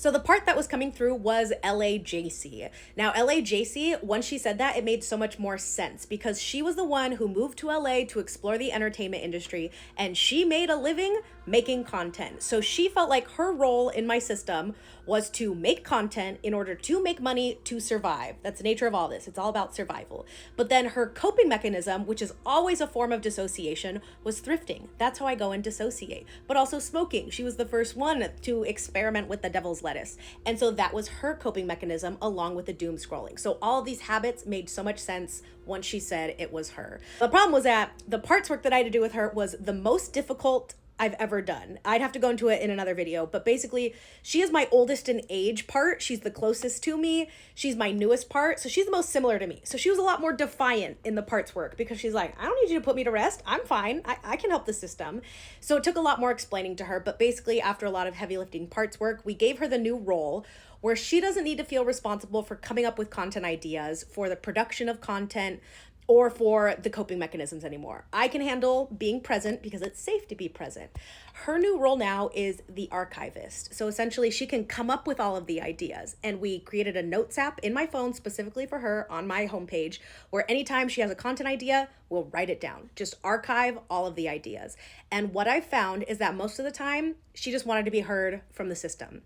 So the part that was coming through was LAJC. Now, LAJC, once she said that, it made so much more sense because she was the one who moved to LA to explore the entertainment industry, and she made a living making content. So she felt like her role in my system was to make content in order to make money to survive. That's the nature of all this. It's all about survival. But then her coping mechanism, which is always a form of dissociation, was thrifting. That's how I go and dissociate. But also smoking. She was the first one to experiment with the devil's lettuce. And so that was her coping mechanism along with the doom scrolling. So all of these habits made so much sense once she said it was her. The problem was that the parts work that I had to do with her was the most difficult I've ever done. I'd have to go into it in another video, but basically she is my oldest in age part. She's the closest to me. She's my newest part. So she's the most similar to me. So she was a lot more defiant in the parts work because she's like, I don't need you to put me to rest. I'm fine. I can help the system. So it took a lot more explaining to her, but basically after a lot of heavy lifting parts work, we gave her the new role where she doesn't need to feel responsible for coming up with content ideas, for the production of content, or for the coping mechanisms anymore. I can handle being present because it's safe to be present. Her new role now is the archivist. So essentially she can come up with all of the ideas, and we created a notes app in my phone specifically for her on my homepage where anytime she has a content idea, we'll write it down, just archive all of the ideas. And what I found is that most of the time she just wanted to be heard from the system.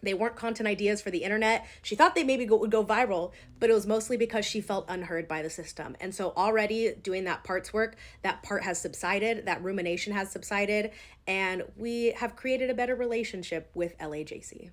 They weren't content ideas for the internet. She thought they maybe would go viral, but it was mostly because she felt unheard by the system. And so already doing that parts work, that part has subsided, that rumination has subsided, and we have created a better relationship with LAJC.